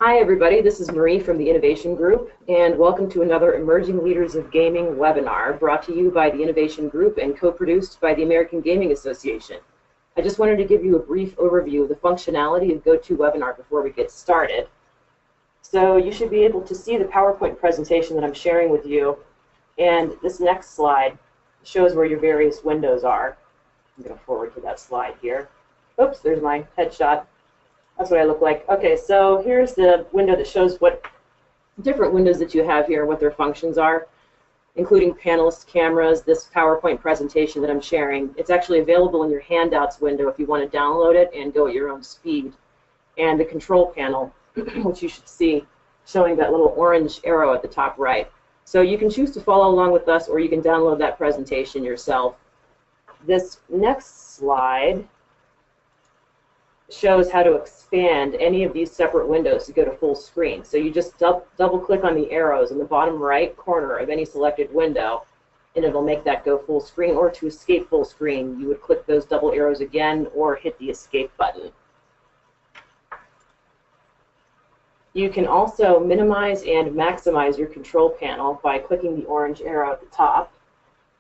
Hi everybody, this is Marie from the Innovation Group, and welcome to another Emerging Leaders of Gaming webinar brought to you by the Innovation Group and co-produced by the American Gaming Association. I just wanted to give you a brief overview of the functionality of GoToWebinar before we get started. So you should be able to see the PowerPoint presentation that I'm sharing with you, and this next slide shows where your various windows are. I'm going to forward to that slide here. Oops, there's my headshot. That's what I look like. Okay, so here's the window that shows what different windows that you have here, what their functions are, including panelist cameras, this PowerPoint presentation that I'm sharing. It's actually available in your handouts window if you want to download it and go at your own speed. And the control panel, which you should see showing that little orange arrow at the top right. So you can choose to follow along with us, or you can download that presentation yourself. This next slide shows how to expand any of these separate windows to go to full screen. So you just double click on the arrows in the bottom right corner of any selected window, and it'll make that go full screen. Or to escape full screen, you would click those double arrows again or hit the escape button. You can also minimize and maximize your control panel by clicking the orange arrow at the top,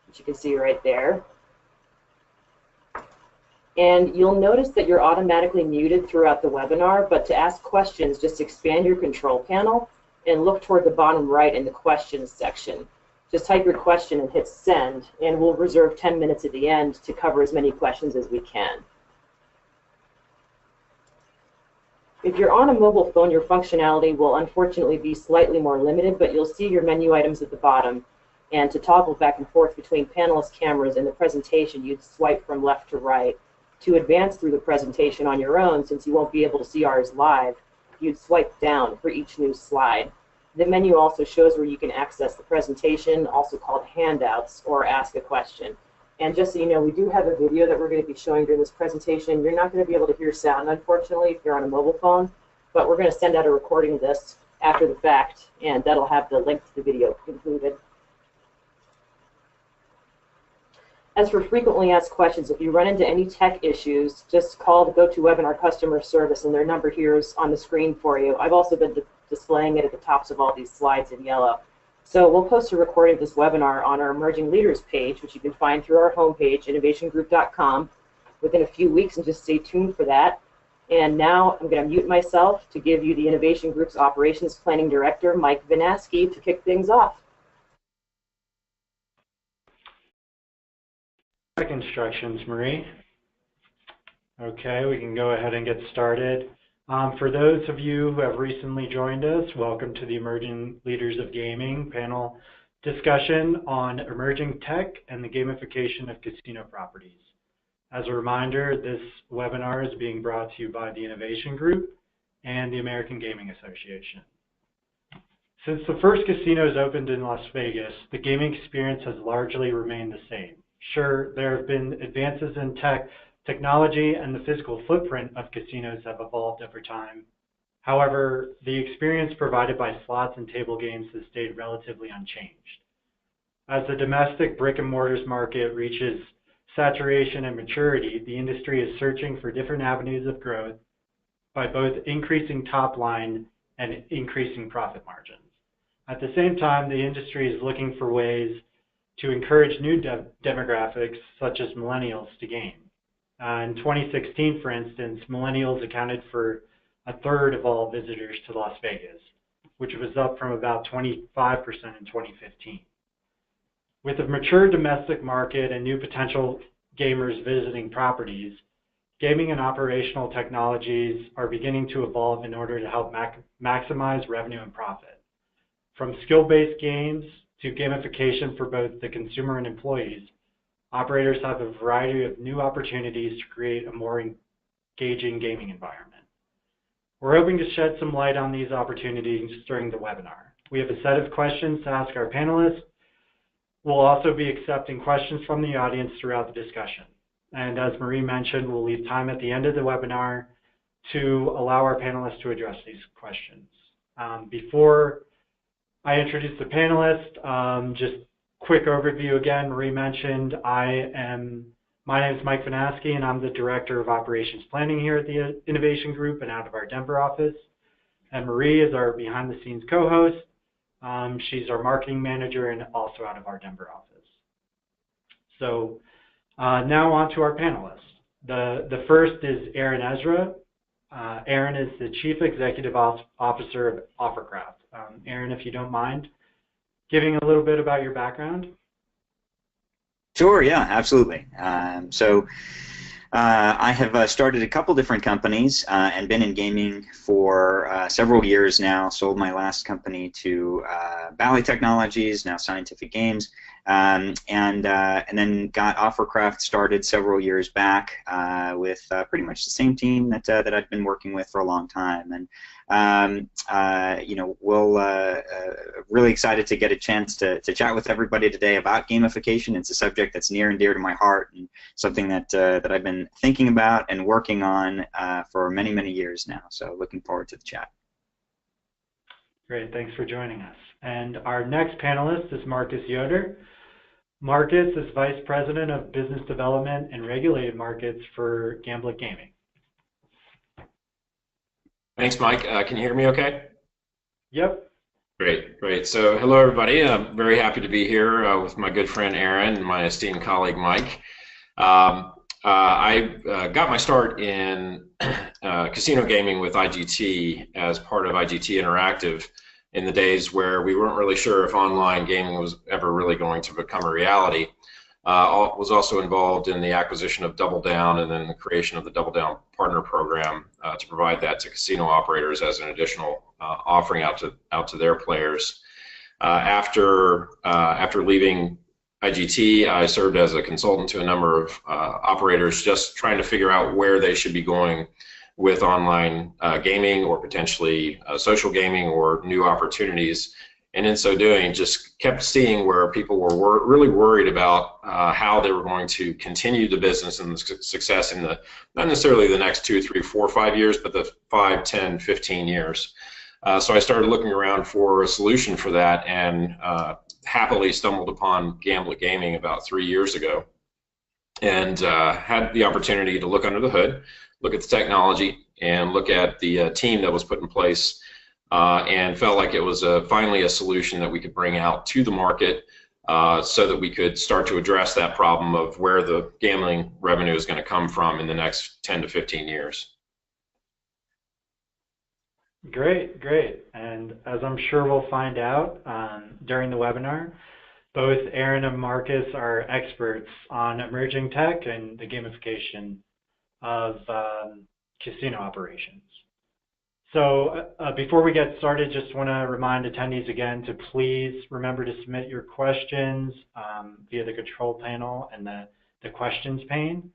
which you can see right there. And you'll notice that you're automatically muted throughout the webinar, but to ask questions, just expand your control panel and look toward the bottom right in the questions section. Just type your question and hit send, and we'll reserve 10 minutes at the end to cover as many questions as we can. If you're on a mobile phone, your functionality will unfortunately be slightly more limited, but you'll see your menu items at the bottom. And to toggle back and forth between panelist cameras and the presentation, you'd swipe from left to right. To advance through the presentation on your own, since you won't be able to see ours live, you'd swipe down for each new slide. The menu also shows where you can access the presentation, also called handouts, or ask a question. And just so you know, we do have a video that we're going to be showing during this presentation. You're not going to be able to hear sound, unfortunately, if you're on a mobile phone, but we're going to send out a recording of this after the fact, and that'll have the link to the video included. As for frequently asked questions, if you run into any tech issues, just call the GoToWebinar customer service, and their number here is on the screen for you. I've also been displaying it at the tops of all these slides in yellow. So we'll post a recording of this webinar on our Emerging Leaders page, which you can find through our homepage, innovationgroup.com, within a few weeks, and just stay tuned for that. And now I'm going to mute myself to give you the Innovation Group's Operations Planning Director, Mike Vinaski, to kick things off. Instructions, Marie. Okay, we can go ahead and get started. For those of you who have recently joined us, welcome to the Emerging Leaders of Gaming panel discussion on emerging tech and the gamification of casino properties. As a reminder, this webinar is being brought to you by the Innovation Group and the American Gaming Association. Since the first casinos opened in Las Vegas, the gaming experience has largely remained the same. Sure, there have been advances in technology, and the physical footprint of casinos have evolved over time. However, the experience provided by slots and table games has stayed relatively unchanged. As the domestic brick and mortars market reaches saturation and maturity, the industry is searching for different avenues of growth by both increasing top line and increasing profit margins. At the same time, the industry is looking for ways to encourage new demographics, such as millennials, to game. In 2016, for instance, millennials accounted for 1/3 of all visitors to Las Vegas, which was up from about 25% in 2015. With a mature domestic market and new potential gamers visiting properties, gaming and operational technologies are beginning to evolve in order to help maximize revenue and profit. From skill-based games to gamification for both the consumer and employees, operators have a variety of new opportunities to create a more engaging gaming environment. We're hoping to shed some light on these opportunities during the webinar. We have a set of questions to ask our panelists. We'll also be accepting questions from the audience throughout the discussion. And as Marie mentioned, we'll leave time at the end of the webinar to allow our panelists to address these questions. Before I introduce the panelists, just quick overview again. Marie mentioned my name is Mike Vinaski, and I'm the Director of Operations Planning here at the Innovation Group and out of our Denver office. And Marie is our behind-the-scenes co-host. She's our marketing manager and also out of our Denver office. So now on to our panelists. The first is Aaron Ezra. Aaron is the Chief Executive Officer of Offercraft. Aaron, if you don't mind giving a little bit about your background. Sure, yeah, absolutely. I have started a couple different companies and been in gaming for several years now. Sold my last company to Bally Technologies, now Scientific Games, and then got Offercraft started several years back with pretty much the same team that I've been working with for a long time. And really excited to get a chance to chat with everybody today about gamification. It's a subject that's near and dear to my heart and something that I've been thinking about and working on for many, many years now. So looking forward to the chat. Great, thanks for joining us. And our next panelist is Marcus Yoder. Marcus is Vice President of Business Development and Regulated Markets for Gambling Gaming. Thanks, Mike. Can you hear me okay? Yep. Great. So hello, everybody. I'm very happy to be here with my good friend Aaron and my esteemed colleague Mike. I got my start in casino gaming with IGT as part of IGT Interactive in the days where we weren't really sure if online gaming was ever really going to become a reality. Was also involved in the acquisition of Double Down and then the creation of the Double Down Partner Program to provide that to casino operators as an additional offering out to their players. After leaving IGT, I served as a consultant to a number of operators, just trying to figure out where they should be going with online gaming or potentially social gaming or new opportunities. And in so doing, just kept seeing where people were really worried about how they were going to continue the business and the success in not necessarily the next 2, 3, 4, 5 years, but the 5, 10, 15 years. So I started looking around for a solution for that and happily stumbled upon Gambling Gaming about 3 years ago and had the opportunity to look under the hood, look at the technology, and look at the team that was put in place. And felt like it was finally a solution that we could bring out to the market so that we could start to address that problem of where the gambling revenue is going to come from in the next 10 to 15 years. Great. And as I'm sure we'll find out during the webinar, both Aaron and Marcus are experts on emerging tech and the gamification of casino operations. So before we get started, just want to remind attendees again to please remember to submit your questions via the control panel and the questions pane.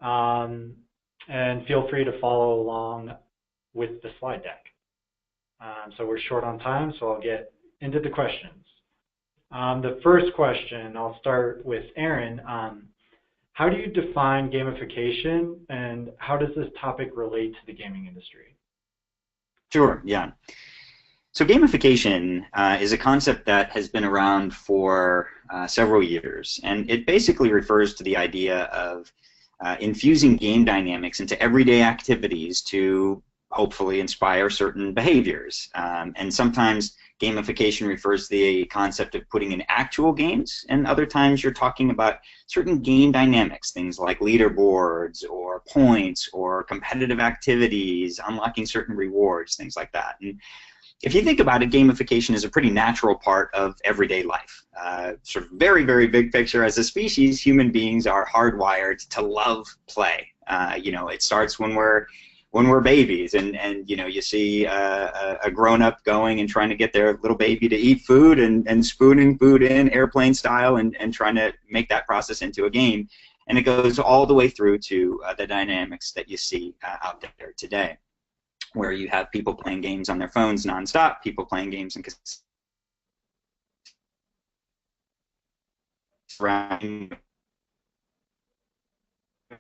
And feel free to follow along with the slide deck. So we're short on time, so I'll get into the questions. The first question, I'll start with Aaron. How do you define gamification, and how does this topic relate to the gaming industry? Sure, yeah. So gamification is a concept that has been around for several years, and it basically refers to the idea of infusing game dynamics into everyday activities to hopefully inspire certain behaviors. And sometimes gamification refers to the concept of putting in actual games, and other times you're talking about certain game dynamics, things like leaderboards or points or competitive activities, unlocking certain rewards, things like that. And if you think about it, gamification is a pretty natural part of everyday life. Sort of very, very big picture, as a species, human beings are hardwired to love play. It starts when we're babies, and you see a grown-up going and trying to get their little baby to eat food and spooning food in airplane style and trying to make that process into a game. And it goes all the way through to the dynamics that you see out there today, where you have people playing games on their phones nonstop, people playing games in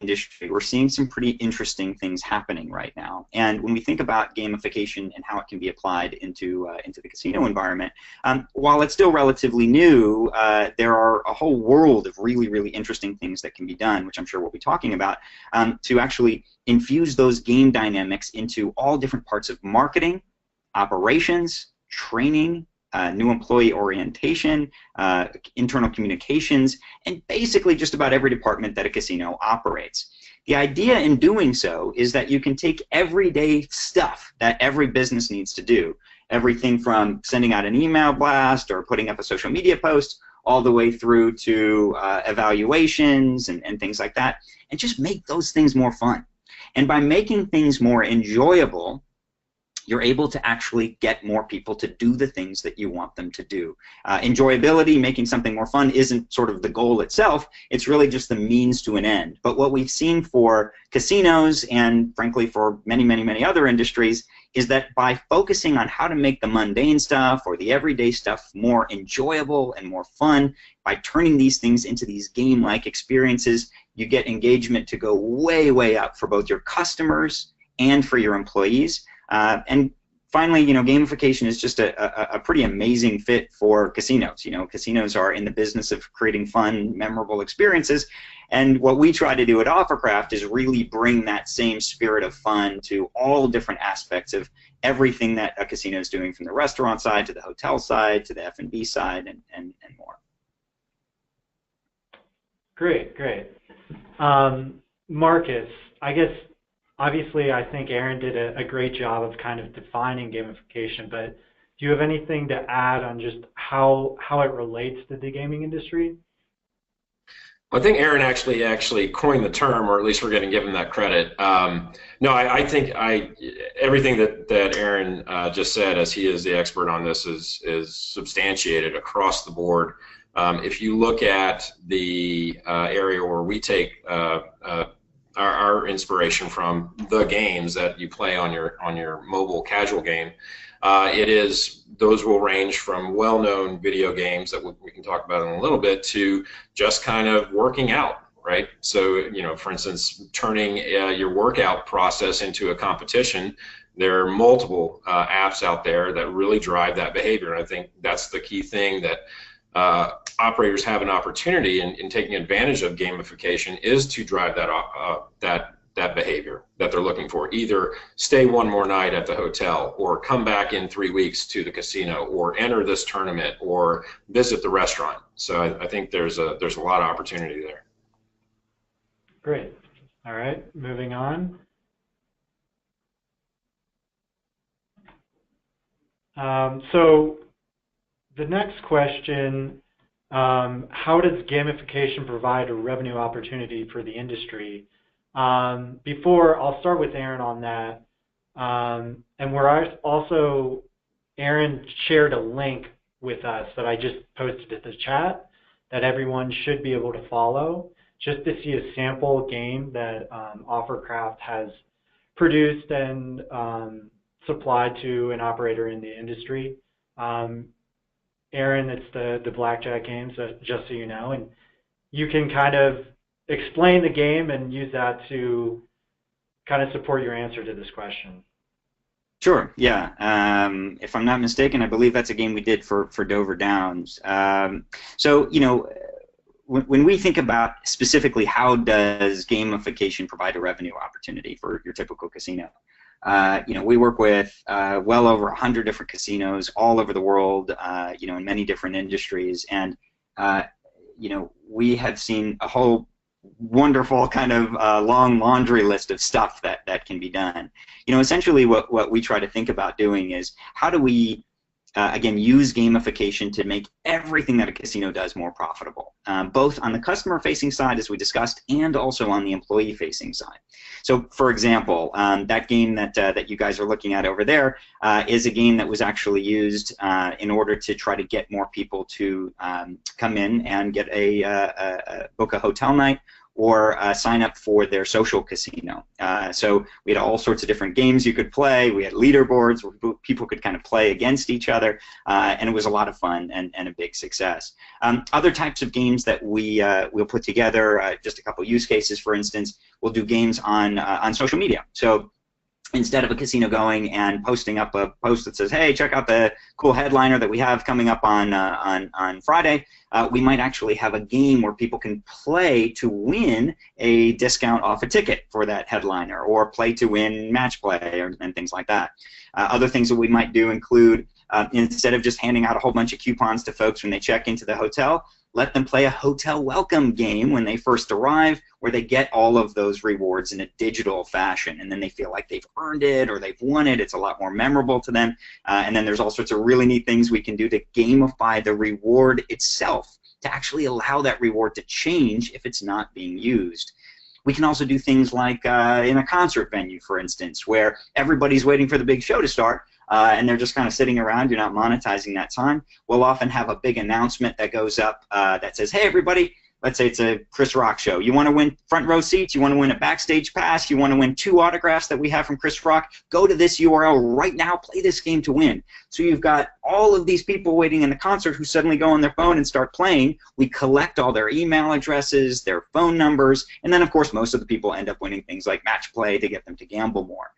industry. We're seeing some pretty interesting things happening right now. And when we think about gamification and how it can be applied into the casino environment, while it's still relatively new, there are a whole world of really, really interesting things that can be done, which I'm sure we'll be talking about, to actually infuse those game dynamics into all different parts of marketing, operations, training, new employee orientation, internal communications, and basically just about every department that a casino operates. The idea in doing so is that you can take everyday stuff that every business needs to do, everything from sending out an email blast or putting up a social media post, all the way through to evaluations and things like that, and just make those things more fun. And by making things more enjoyable, you're able to actually get more people to do the things that you want them to do. Enjoyability, making something more fun, isn't sort of the goal itself. It's really just the means to an end. But what we've seen for casinos and, frankly, for many, many, many other industries is that by focusing on how to make the mundane stuff or the everyday stuff more enjoyable and more fun, by turning these things into these game-like experiences, you get engagement to go way, way up for both your customers and for your employees. And finally, gamification is just a pretty amazing fit for casinos. Casinos are in the business of creating fun, memorable experiences, and what we try to do at Offercraft is really bring that same spirit of fun to all different aspects of everything that a casino is doing, from the restaurant side to the hotel side to the F&B side and more. Great, great. Marcus, I guess, obviously, I think Aaron did a great job of kind of defining gamification, but do you have anything to add on just how it relates to the gaming industry? Well, I think Aaron actually coined the term, or at least we're going to give him that credit. No, I think everything that Aaron just said, as he is the expert on this, is substantiated across the board. If you look at the area where we take our inspiration from, the games that you play on your mobile casual game, those will range from well-known video games that we can talk about in a little bit to just kind of working out, right? So, for instance, turning your workout process into a competition. There are multiple apps out there that really drive that behavior, and I think that's the key thing that operators have an opportunity in taking advantage of gamification, is to drive that behavior that they're looking for. Either stay one more night at the hotel, or come back in 3 weeks to the casino, or enter this tournament, or visit the restaurant. So I think there's a lot of opportunity there. Great. All right, moving on. So the next question, how does gamification provide a revenue opportunity for the industry? I'll start with Aaron on that. And Aaron shared a link with us that I just posted to the chat that everyone should be able to follow, just to see a sample game that Offercraft has produced and supplied to an operator in the industry. Aaron, it's the blackjack games, just so you know, and you can kind of explain the game and use that to kind of support your answer to this question. Sure, yeah. If I'm not mistaken, I believe that's a game we did for Dover Downs. So, when we think about specifically how does gamification provide a revenue opportunity for your typical casino, we work with well over 100 different casinos all over the world, in many different industries, and we have seen a whole wonderful kind of long laundry list of stuff that can be done. Essentially what we try to think about doing is, how do we again use gamification to make everything that a casino does more profitable, both on the customer facing side, as we discussed, and also on the employee facing side. So, for example, that game that you guys are looking at over there is a game that was actually used in order to try to get more people to come in and get book a hotel night, or sign up for their social casino. So we had all sorts of different games you could play. We had leaderboards where people could kind of play against each other, and it was a lot of fun and a big success. Other types of games that we'll put together, just a couple use cases, for instance, we'll do games on social media. So instead of a casino going and posting up a post that says, hey, check out the cool headliner that we have coming up on Friday, we might actually have a game where people can play to win a discount off a ticket for that headliner, or play to win match play, and things like that. Other things that we might do include, instead of just handing out a whole bunch of coupons to folks when they check into the hotel, let them play a hotel welcome game when they first arrive, where they get all of those rewards in a digital fashion, and then they feel like they've earned it or they've won it. It's a lot more memorable to them. And then there's all sorts of really neat things we can do to gamify the reward itself, to actually allow that reward to change if it's not being used. We can also do things like in a concert venue, for instance, where everybody's waiting for the big show to start, and they're just kind of sitting around, you're not monetizing that time. We'll often have a big announcement that goes up that says, hey, everybody, let's say it's a Chris Rock show. You want to win front row seats, you want to win a backstage pass, you want to win 2 autographs that we have from Chris Rock, go to this URL right now, play this game to win. So you've got all of these people waiting in the concert who suddenly go on their phone and start playing. We collect all their email addresses, their phone numbers, and then of course most of the people end up winning things like match play to get them to gamble more.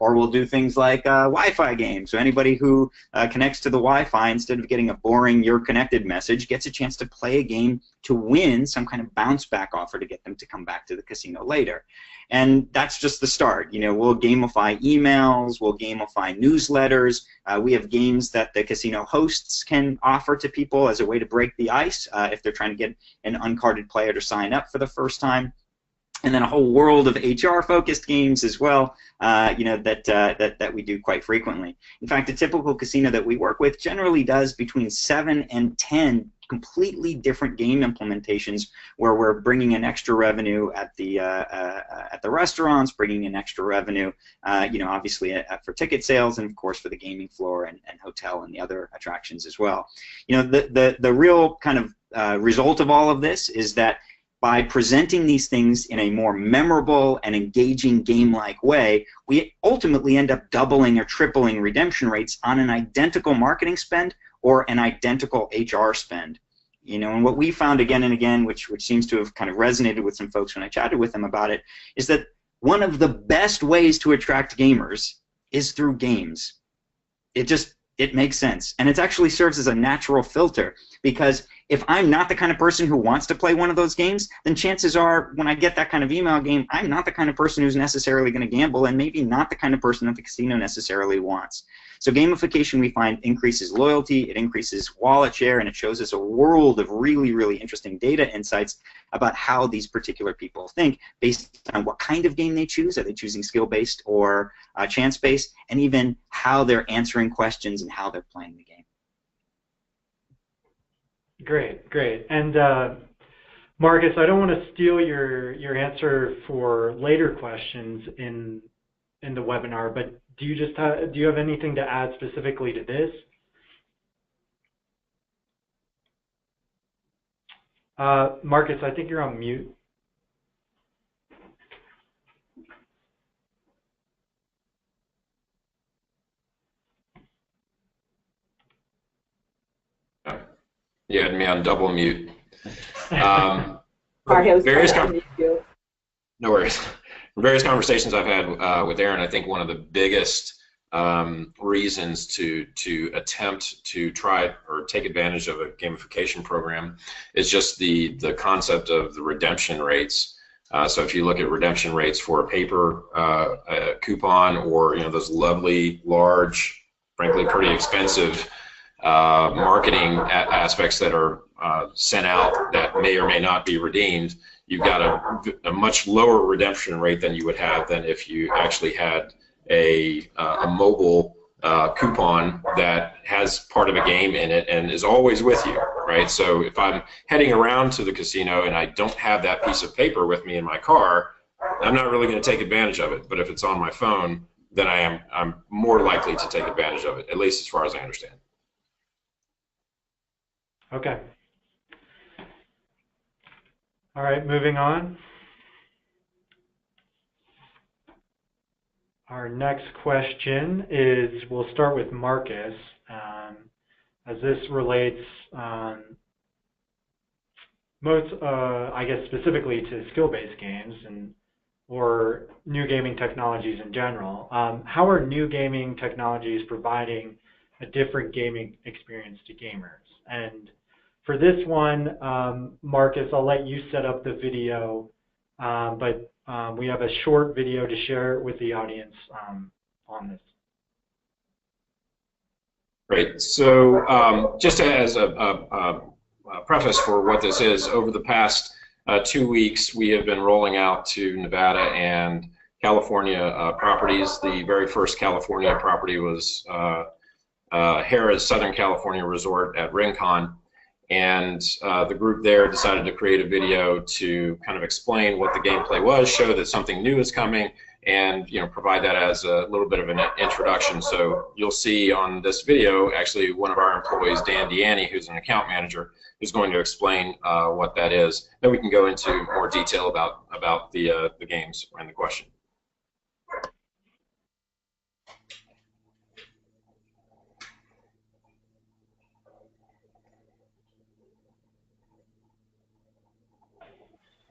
Or we'll do things like Wi-Fi games. So anybody who connects to the Wi-Fi, instead of getting a boring "you're connected" message, gets a chance to play a game to win some kind of bounce back offer to get them to come back to the casino later. And that's just the start. You know, we'll gamify emails, we'll gamify newsletters. We have games that the casino hosts can offer to people as a way to break the ice if they're trying to get an uncarded player to sign up for the first time. And then a whole world of HR-focused games as well, you know, that we do quite frequently. In fact, a typical casino that we work with generally does between 7 and 10 completely different game implementations, where we're bringing in extra revenue at the restaurants, bringing in extra revenue, you know, obviously for ticket sales, and of course for the gaming floor and hotel and the other attractions as well. You know, the real kind of result of all of this is that by presenting these things in a more memorable and engaging game-like way, we ultimately end up doubling or tripling redemption rates on an identical marketing spend or an identical HR spend. You know, and what we found again and again, which seems to have kind of resonated with some folks when I chatted with them about it, is that one of the best ways to attract gamers is through games. It makes sense, and it actually serves as a natural filter, because if I'm not the kind of person who wants to play one of those games, then chances are when I get that kind of email game, I'm not the kind of person who's necessarily going to gamble, and maybe not the kind of person that the casino necessarily wants. So gamification, we find, increases loyalty, it increases wallet share, and it shows us a world of really, really interesting data insights about how these particular people think based on what kind of game they choose. Are they choosing skill-based or chance-based? And even how they're answering questions and how they're playing the game. Great, great. And Marcus, I don't want to steal your answer for later questions in the webinar, but do you have anything to add specifically to this? Marcus, I think you're on mute. You had me on double mute. Sorry, I was trying to unmute. No worries. Various conversations I've had with Aaron, I think one of the biggest reasons to attempt to try or take advantage of a gamification program is just the concept of the redemption rates. So if you look at redemption rates for a paper coupon, or those lovely, large, frankly pretty expensive marketing aspects that are sent out that may or may not be redeemed, you've got a much lower redemption rate than you would have than if you actually had a mobile coupon that has part of a game in it and is always with you, right? So if I'm heading around to the casino and I don't have that piece of paper with me in my car, I'm not really going to take advantage of it. But if it's on my phone, then I'm more likely to take advantage of it, at least as far as I understand. Okay. All right, moving on. Our next question is, we'll start with Marcus, as this relates most, I guess, specifically to skill-based games, and or new gaming technologies in general. How are new gaming technologies providing a different gaming experience to gamers? And for this one, Marcus, I'll let you set up the video, but we have a short video to share with the audience on this. Great. So just as a preface for what this is, over the past 2 weeks, we have been rolling out to Nevada and California properties. The very first California property was Harrah's Southern California Resort at Rincon, and the group there decided to create a video to kind of explain what the gameplay was, show that something new is coming, and provide that as a little bit of an introduction. So you'll see on this video, actually, one of our employees, Dan Deaney, who's an account manager, is going to explain what that is. Then we can go into more detail about the games and the question.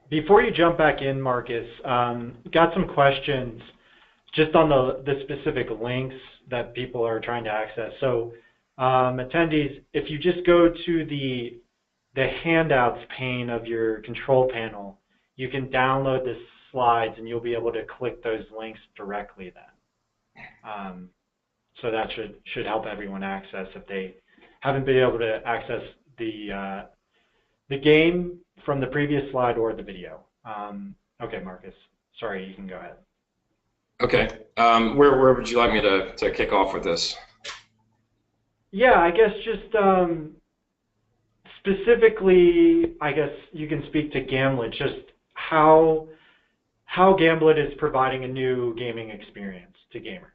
Before you jump back in, Marcus, got some questions just on the specific links that people are trying to access. So attendees, if you just go to the handouts pane of your control panel, you can download the slides and you'll be able to click those links directly then. So that should help everyone access if they haven't been able to access the game from the previous slide or the video. Okay, Marcus, sorry, you can go ahead. Okay, where would you like me to kick off with this? Yeah, I guess just specifically, I guess you can speak to Gamblit, just how Gamblit is providing a new gaming experience to gamers.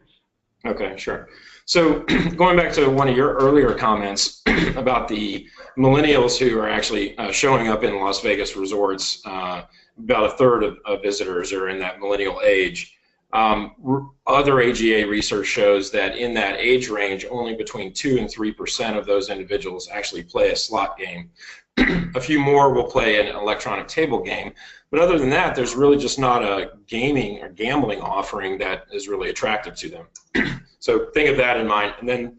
Okay, sure. So going back to one of your earlier comments about the millennials who are actually showing up in Las Vegas resorts, about a third of visitors are in that millennial age. Other AGA research shows that in that age range, only between 2 and 3% of those individuals actually play a slot game. A few more will play an electronic table game, but other than that, there's really just not a gaming or gambling offering that is really attractive to them. So think of that in mind, and then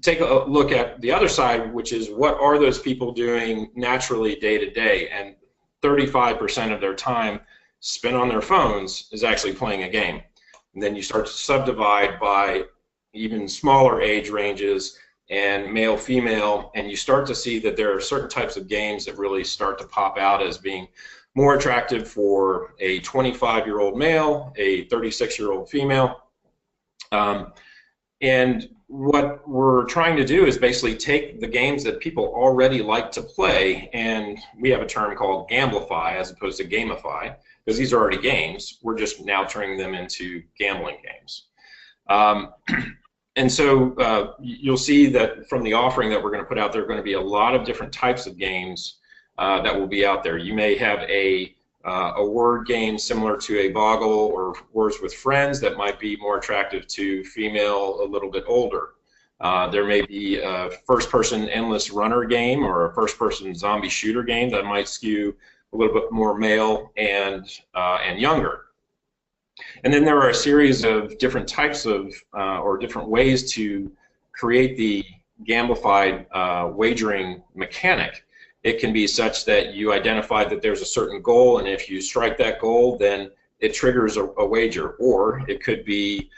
take a look at the other side, which is what are those people doing naturally day to day, and 35% of their time spent on their phones is actually playing a game. And then you start to subdivide by even smaller age ranges and male, female, and you start to see that there are certain types of games that really start to pop out as being more attractive for a 25-year-old male, a 36-year-old female. And what we're trying to do is basically take the games that people already like to play, and we have a term called gamblify as opposed to gamify, because these are already games. We're just now turning them into gambling games. And so you'll see that from the offering that we're going to put out there are going to be a lot of different types of games that will be out there. You may have a word game similar to a Boggle or Words with Friends that might be more attractive to female, a little bit older. There may be a first-person endless runner game or a first-person zombie shooter game that might skew a little bit more male and younger. And then there are a series of different types of or different ways to create the gamified wagering mechanic. It can be such that you identify that there's a certain goal, and if you strike that goal, then it triggers a wager. Or it could be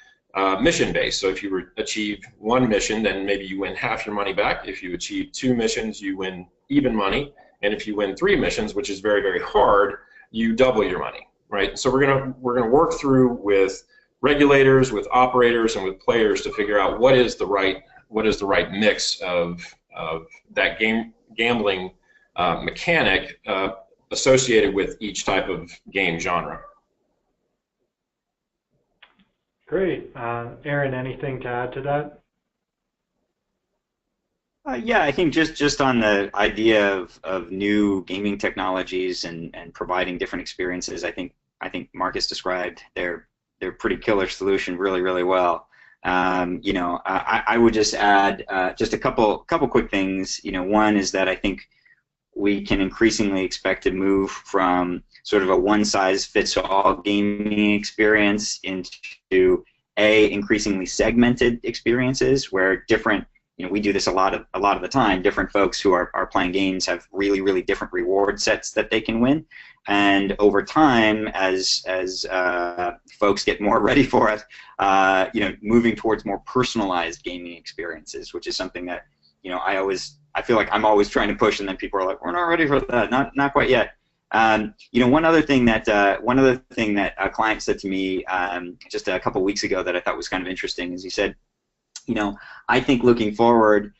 mission-based. So if you achieve one mission, then maybe you win half your money back. If you achieve 2 missions, you win even money. And if you win 3 missions, which is very, very hard, you double your money, right? So we're gonna work through with regulators, with operators, and with players to figure out what is the right mix of that gambling mechanic associated with each type of game genre. Great. Aaron, anything to add to that? Yeah, I think just on the idea of new gaming technologies and providing different experiences, I think Marcus described their pretty killer solution really well. I would just add just a couple quick things. One is that I think we can increasingly expect to move from sort of a one-size-fits-all gaming experience into increasingly segmented experiences where different, we do this a lot of the time, different folks who are playing games have really, really different reward sets that they can win. And over time, as folks get more ready for it, moving towards more personalized gaming experiences, which is something that, I feel like I'm always trying to push, and then people are like, we're not ready for that, not quite yet. One other thing that a client said to me just a couple weeks ago that I thought was kind of interesting is he said, I think looking forward,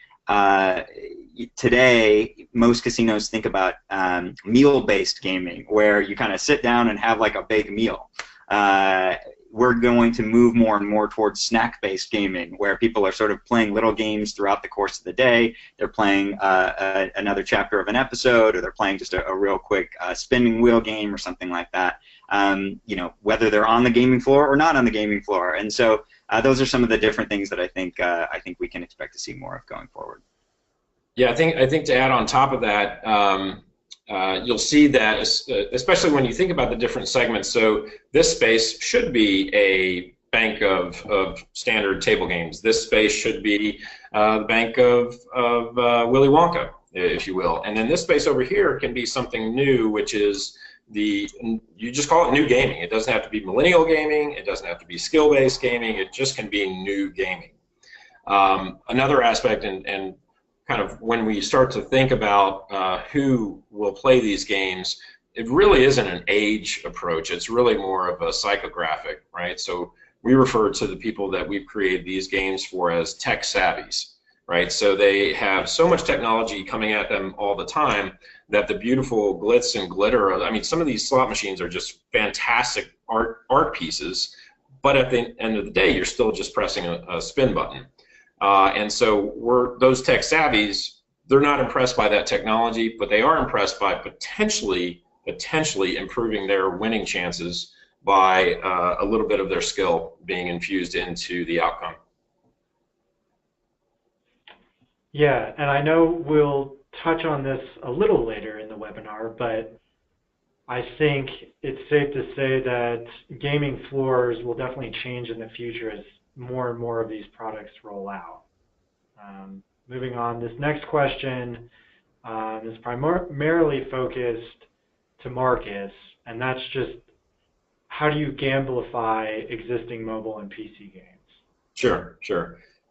today most casinos think about meal-based gaming, where you kind of sit down and have like a big meal. We're going to move more and more towards snack-based gaming, where people are sort of playing little games throughout the course of the day. They're playing another chapter of an episode, or they're playing just a real quick spinning wheel game or something like that. Whether they're on the gaming floor or not on the gaming floor. And so those are some of the different things that I think we can expect to see more of going forward. Yeah, I think to add on top of that, you'll see that, especially when you think about the different segments. So this space should be a bank of standard table games. This space should be the bank of Willy Wonka, if you will. And then this space over here can be something new, which is you just call it new gaming. It doesn't have to be millennial gaming. It doesn't have to be skill-based gaming. It just can be new gaming. Another aspect, and kind of when we start to think about who will play these games, it really isn't an age approach. It's really more of a psychographic, right? So we refer to the people that we've created these games for as tech savvies, right? So they have so much technology coming at them all the time that the beautiful glitz and glitter, I mean, some of these slot machines are just fantastic art pieces, but at the end of the day, you're still just pressing a spin button. And so those tech savvies, they're not impressed by that technology, but they are impressed by potentially improving their winning chances by a little bit of their skill being infused into the outcome. Yeah, and I know we'll touch on this a little later in the webinar, but I think it's safe to say that gaming floors will definitely change in the future as more and more of these products roll out. Moving on, this next question is primarily focused to Marcus, and that's just, how do you gamify existing mobile and PC games? Sure.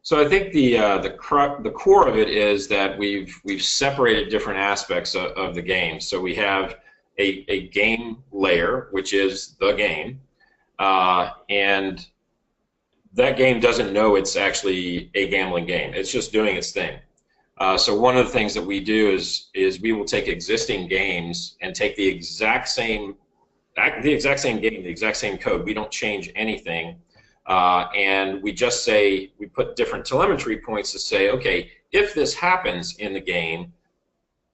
So I think the core of it is that we've separated different aspects of the game. So we have a game layer, which is the game, and that game doesn't know it's actually a gambling game. It's just doing its thing. So one of the things that we do is we will take existing games and take the exact same game, the exact same code. We don't change anything. And we just say, we put different telemetry points to say, okay, if this happens in the game,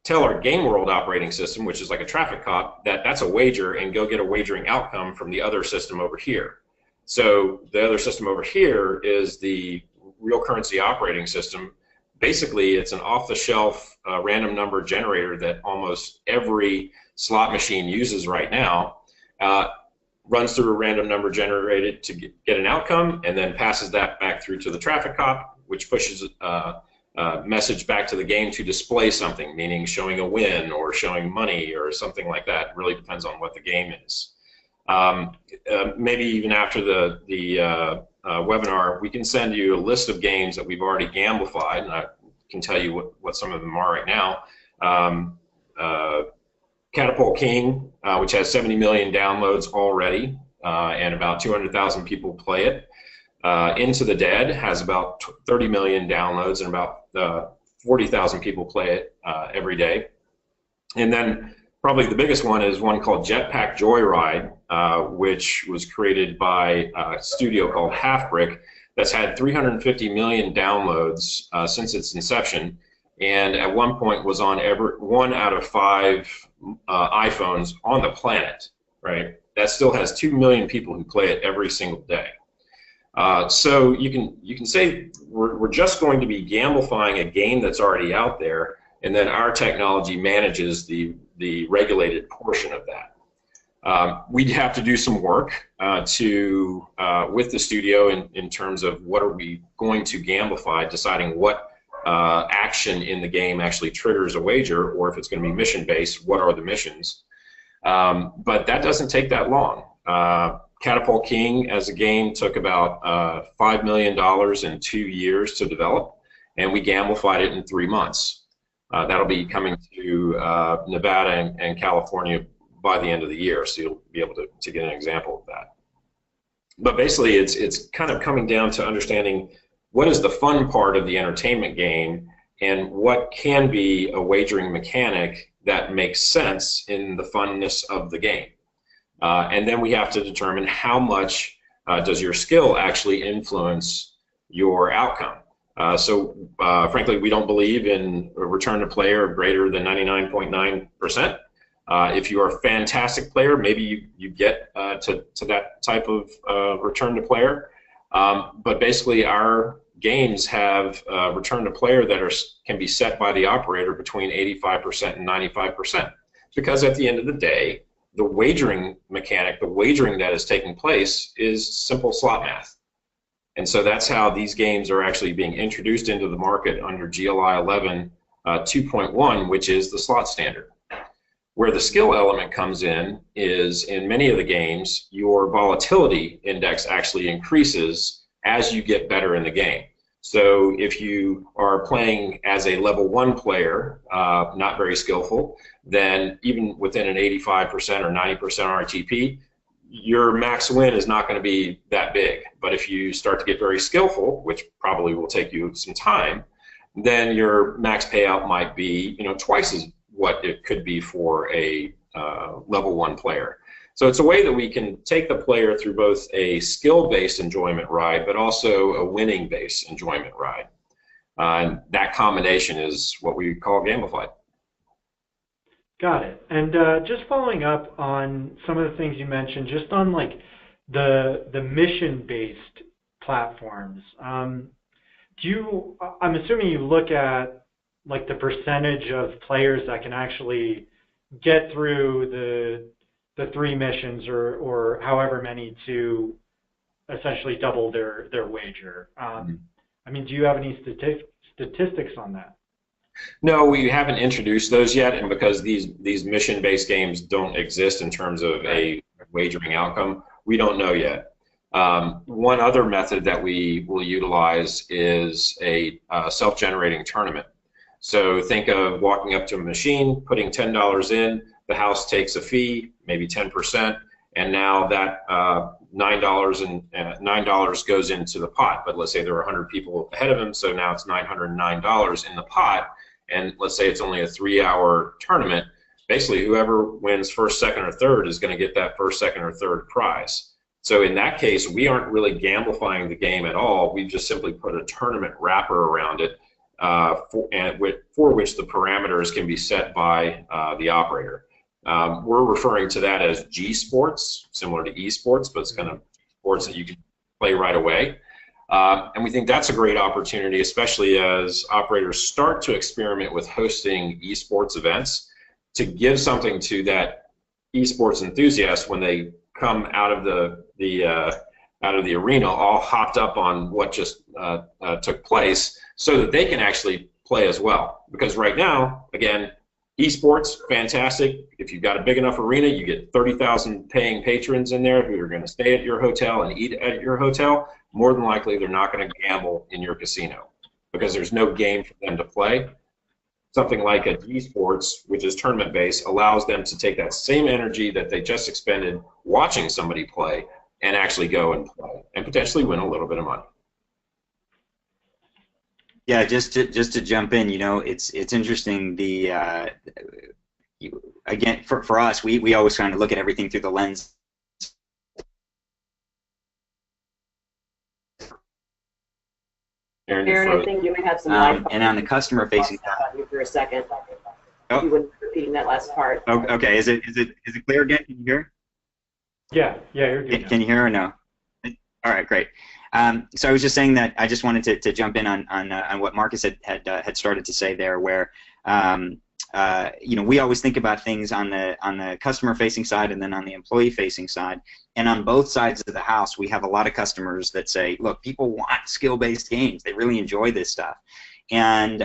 tell our game world operating system, which is like a traffic cop, that that's a wager, and go get a wagering outcome from the other system over here. So the other system over here is the real currency operating system. Basically, it's an off-the-shelf random number generator that almost every slot machine uses right now. Runs through a random number generated to get an outcome, and then passes that back through to the traffic cop, which pushes a message back to the game to display something, meaning showing a win or showing money or something like that. It really depends on what the game is. Maybe even after the webinar, we can send you a list of games that we've already gamified, and I can tell you what some of them are right now. Catapult King, which has 70 million downloads already, and about 200,000 people play it. Into the Dead has about 30 million downloads, and about 40,000 people play it every day. And then probably the biggest one is one called Jetpack Joyride, which was created by a studio called Half Brick, that's had 350 million downloads since its inception, and at one point was on 1 out of 5 iPhones on the planet, right? That still has 2 million people who play it every single day. So you can say we're just going to be gamifying a game that's already out there, and then our technology manages the regulated portion of that. We'd have to do some work with the studio in terms of what are we going to gamify, deciding what action in the game actually triggers a wager, or if it's going to be mission-based, what are the missions. But that doesn't take that long. Catapult King as a game took about $5 million in 2 years to develop, and we gamified it in 3 months. That'll be coming to Nevada and California by the end of the year, so you'll be able to get an example of that. But basically, it's kind of coming down to understanding what is the fun part of the entertainment game and what can be a wagering mechanic that makes sense in the funness of the game. And then we have to determine how much does your skill actually influence your outcome. Frankly, we don't believe in a return to player greater than 99.9%. If you're a fantastic player, maybe you get to that type of return to player. But basically, our games have return to player that can be set by the operator between 85% and 95%. Because at the end of the day, the wagering mechanic, the wagering that is taking place, is simple slot math. And so that's how these games are actually being introduced into the market under GLI 11 2.1, which is the slot standard. Where the skill element comes in is, in many of the games, your volatility index actually increases as you get better in the game. So if you are playing as a level 1 player, not very skillful, then even within an 85% or 90% RTP, your max win is not going to be that big. But if you start to get very skillful, which probably will take you some time, then your max payout might be, twice as what it could be for a level 1 player. So it's a way that we can take the player through both a skill-based enjoyment ride, but also a winning-based enjoyment ride. And that combination is what we call gamified. Got it. And just following up on some of the things you mentioned, just on like the mission-based platforms, I'm assuming you look at like the percentage of players that can actually get through the 3 missions or however many to essentially double their wager. I mean, do you have any statistics on that? No, we haven't introduced those yet, and because these mission-based games don't exist in terms of a wagering outcome, we don't know yet. One other method that we will utilize is a self-generating tournament. So think of walking up to a machine, putting $10 in, the house takes a fee, maybe 10%, and now that $9 goes into the pot. But let's say there are 100 people ahead of him, so now it's $909 in the pot, and let's say it's only a 3-hour tournament. Basically, whoever wins first, second, or third is going to get that first, second, or third prize. So in that case, we aren't really gamifying the game at all. We've just simply put a tournament wrapper around it for which the parameters can be set by the operator. We're referring to that as G sports, similar to esports, but it's kind of sports that you can play right away. And we think that's a great opportunity, especially as operators start to experiment with hosting esports events, to give something to that esports enthusiast when they come out of the arena all hopped up on what just took place, so that they can actually play as well. Because right now, again, esports, fantastic. If you've got a big enough arena, you get 30,000 paying patrons in there who are going to stay at your hotel and eat at your hotel. More than likely, they're not going to gamble in your casino because there's no game for them to play. Something like a G Sports, which is tournament-based, allows them to take that same energy that they just expended watching somebody play and actually go and play and potentially win a little bit of money. Yeah, just to jump in, it's interesting. Again, for us, we always kind of look at everything through the lens. Aaron, I think you may have some live and on the customer-facing side for a second. Oh. You wouldn't repeating that last part. Okay, is it clear again? Can you hear? Yeah, you're good. Can you hear or no? All right, great. So I was just saying that I just wanted to jump in on what Marcus had started to say there, where we always think about things on the customer-facing side and then on the employee-facing side. And on both sides of the house, we have a lot of customers that say, look, people want skill-based games. They really enjoy this stuff. And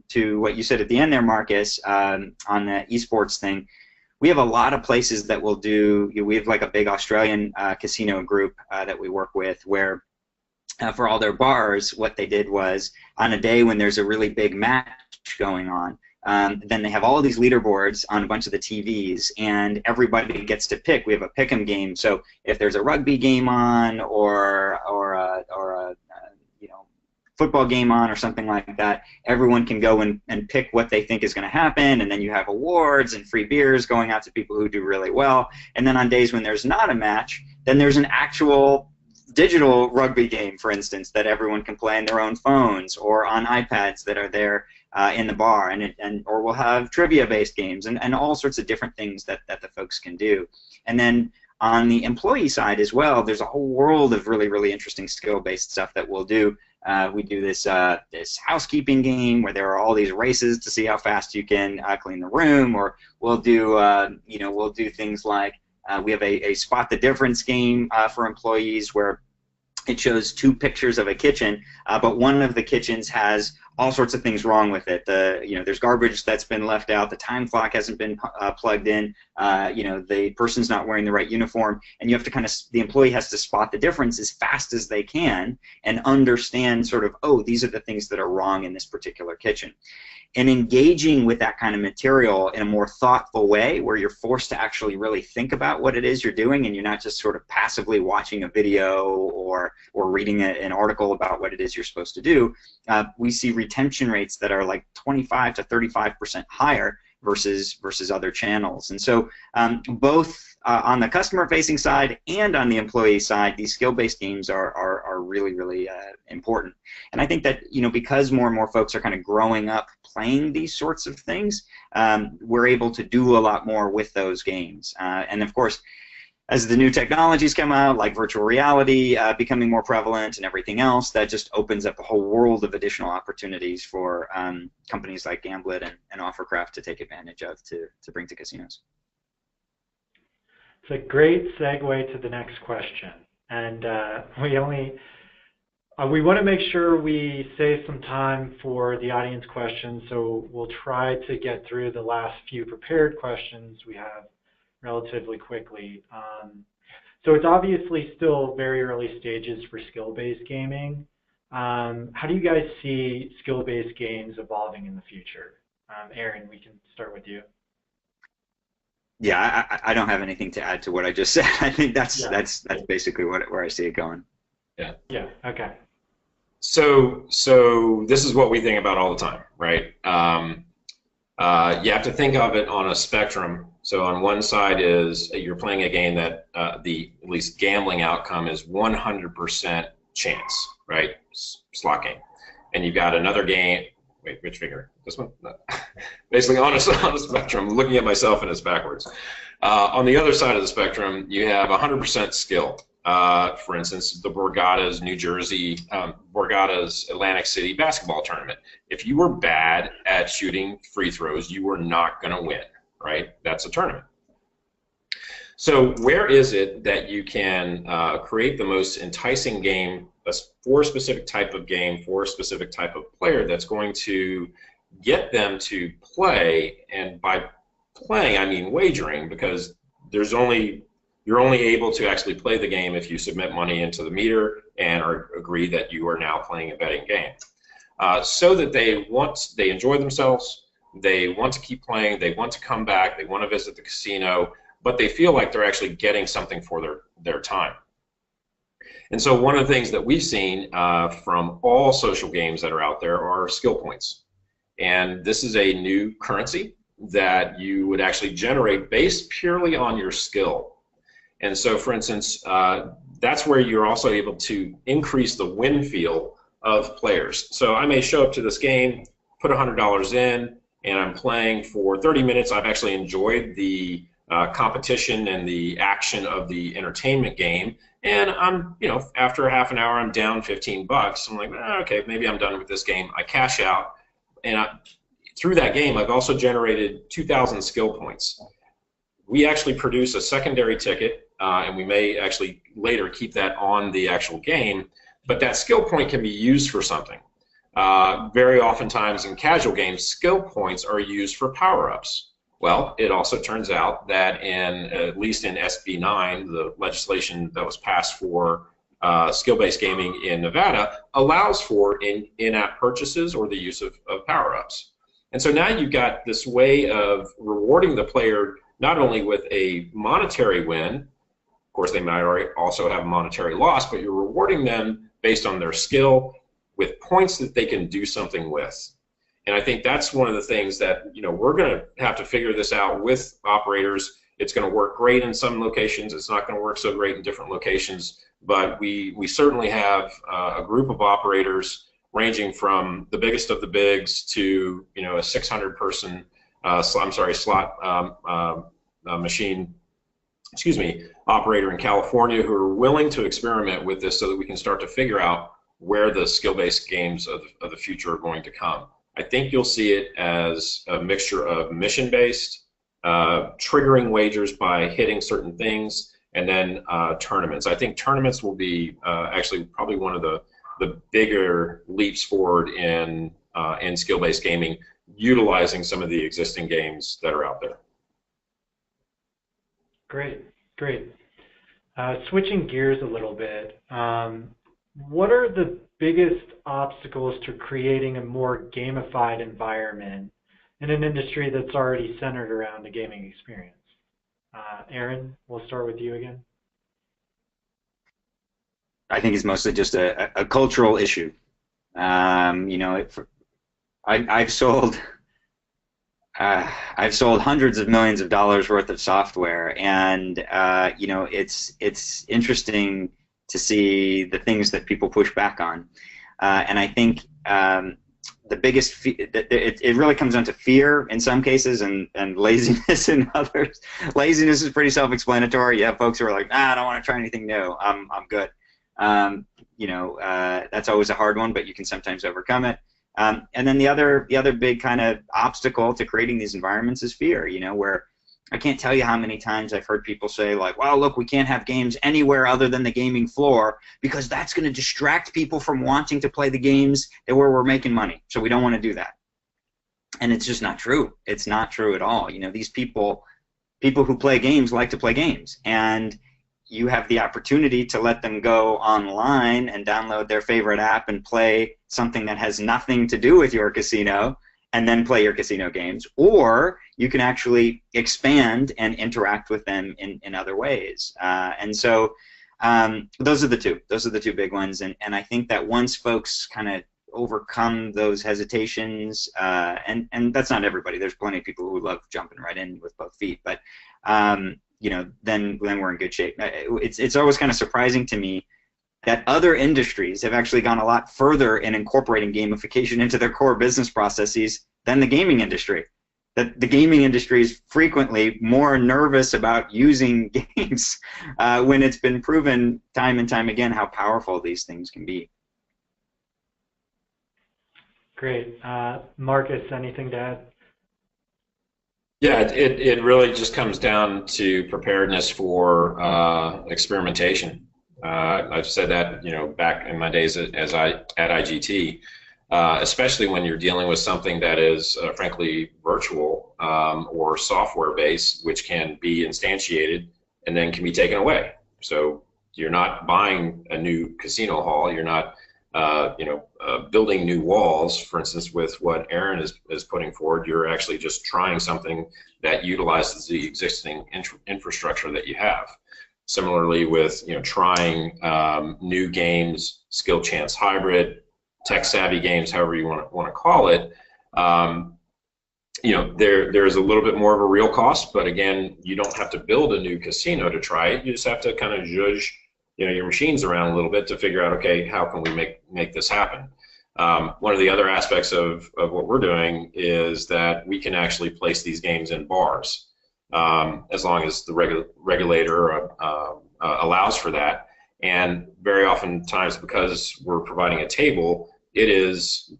to what you said at the end there, Marcus, on the esports thing, we have a lot of places that will do. We have like a big Australian casino group that we work with, where for all their bars, what they did was on a day when there's a really big match going on, then they have all of these leaderboards on a bunch of the TVs, and everybody gets to pick. We have a pick'em game, so if there's a rugby game on or a football game on or something like that, everyone can go and pick what they think is going to happen, and then you have awards and free beers going out to people who do really well. And then on days when there's not a match, then there's an actual digital rugby game, for instance, that everyone can play on their own phones or on iPads that are there in the bar, or we'll have trivia-based games and all sorts of different things that the folks can do. And then on the employee side as well, there's a whole world of really, really interesting skill-based stuff that we'll do. We do this housekeeping game where there are all these races to see how fast you can clean the room, or we'll do we'll do things like we have a spot the difference game for employees where it shows two pictures of a kitchen, but one of the kitchens has all sorts of things wrong with it. There's garbage that's been left out. The time clock hasn't been plugged in. The person's not wearing the right uniform, and you have to the employee has to spot the difference as fast as they can and understand sort of, oh, these are the things that are wrong in this particular kitchen. And engaging with that kind of material in a more thoughtful way, where you're forced to actually really think about what it is you're doing, and you're not just sort of passively watching a video or reading an article about what it is you're supposed to do, we see retention rates that are like 25 to 35% higher versus other channels. And so both on the customer-facing side and on the employee side, these skill-based games are really, really important. And I think that because more and more folks are kind of growing up playing these sorts of things, we're able to do a lot more with those games. And of course, as the new technologies come out, like virtual reality becoming more prevalent and everything else, that just opens up a whole world of additional opportunities for companies like Gamblit and Offercraft to take advantage of to bring to casinos. It's a great segue to the next question. And we want to make sure we save some time for the audience questions, so we'll try to get through the last few prepared questions we have relatively quickly. So it's obviously still very early stages for skill-based gaming. How do you guys see skill-based games evolving in the future? Aaron, we can start with you. Yeah, I don't have anything to add to what I just said. I think that's basically where I see it going. Yeah. Yeah. Okay. So this is what we think about all the time, right? You have to think of it on a spectrum. So on one side is you're playing a game that the at least gambling outcome is 100% chance, right? Slot game. And you've got another game. Wait, which finger? This one? No. Basically on a spectrum, looking at myself and it's backwards. On the other side of the spectrum, you have 100% skill. For instance, the Borgata's New Jersey, Borgata's Atlantic City basketball tournament. If you were bad at shooting free throws, you were not going to win, right? That's a tournament. So where is it that you can create the most enticing game for a specific type of game, for a specific type of player that's going to get them to play? And by playing, I mean wagering, because you're only able to actually play the game if you submit money into the meter and agree that you are now playing a betting game. So that they enjoy themselves, they want to keep playing, they want to come back, they want to visit the casino, but they feel like they're actually getting something for their time. And so one of the things that we've seen from all social games that are out there are skill points. And this is a new currency that you would actually generate based purely on your skill. And so, for instance, that's where you're also able to increase the win feel of players. So I may show up to this game, put $100 in, and I'm playing for 30 minutes. I've actually enjoyed the competition and the action of the entertainment game. And I'm, after half an hour, I'm down $15. I'm like, okay, maybe I'm done with this game. I cash out, and through that game, I've also generated 2,000 skill points. We actually produce a secondary ticket, and we may actually later keep that on the actual game, but that skill point can be used for something. Very oftentimes in casual games, skill points are used for power-ups. Well, it also turns out that at least in SB 9, the legislation that was passed for skill-based gaming in Nevada allows for in-app purchases or the use of power-ups. And so now you've got this way of rewarding the player not only with a monetary win, of course they might also have a monetary loss, but you're rewarding them based on their skill with points that they can do something with. And I think that's one of the things that, you know, we're going to have to figure this out with operators. It's going to work great in some locations. It's not going to work so great in different locations. But we certainly have a group of operators ranging from the biggest of the bigs to, you know, a 600-person slot machine, operator in California who are willing to experiment with this so that we can start to figure out where the skill-based games of the future are going to come. I think you'll see it as a mixture of mission-based, triggering wagers by hitting certain things, and then tournaments. I think tournaments will be actually probably one of the bigger leaps forward in skill-based gaming, utilizing some of the existing games that are out there. Great, great. Switching gears a little bit, what are the biggest obstacles to creating a more gamified environment in an industry that's already centered around a gaming experience? Aaron, we'll start with you again. I think it's mostly just a cultural issue. You know, I've sold hundreds of millions of dollars worth of software, and you know, it's interesting to see the things that people push back on, and I think the biggest it really comes down to fear in some cases and laziness in others. Laziness is pretty self-explanatory. You have folks who are like, I don't want to try anything new. I'm good. You know, that's always a hard one, but you can sometimes overcome it. And then the other big kind of obstacle to creating these environments is fear. You know, where I can't tell you how many times I've heard people say, like, well, look, we can't have games anywhere other than the gaming floor because that's going to distract people from wanting to play the games where we're making money. So we don't want to do that. And it's just not true. It's not true at all. You know, these people who play games like to play games. And you have the opportunity to let them go online and download their favorite app and play something that has nothing to do with your casino and then play your casino games, or you can actually expand and interact with them in other ways. And so those are the two big ones. And I think that once folks kind of overcome those hesitations, and that's not everybody. There's plenty of people who love jumping right in with both feet, but you know, then we're in good shape. It's always kind of surprising to me that other industries have actually gone a lot further in incorporating gamification into their core business processes than the gaming industry. That the gaming industry is frequently more nervous about using games when it's been proven time and time again how powerful these things can be. Great. Marcus, anything to add? Yeah, it really just comes down to preparedness for experimentation. I've said that, you know, back in my days at IGT, especially when you're dealing with something that is frankly virtual or software-based, which can be instantiated and then can be taken away. So you're not buying a new casino hall. You're not building new walls, for instance, with what Aaron is putting forward. You're actually just trying something that utilizes the existing infrastructure that you have. Similarly with, you know, trying new games, skill chance hybrid, tech savvy games, however you want to call it, you know, there's a little bit more of a real cost, but again, you don't have to build a new casino to try it. You just have to kind of zhuzh, you know, your machines around a little bit to figure out, okay, how can we make this happen? One of the other aspects of what we're doing is that we can actually place these games in bars, as long as the regulator allows for that. And very often times, because we're providing a table, it is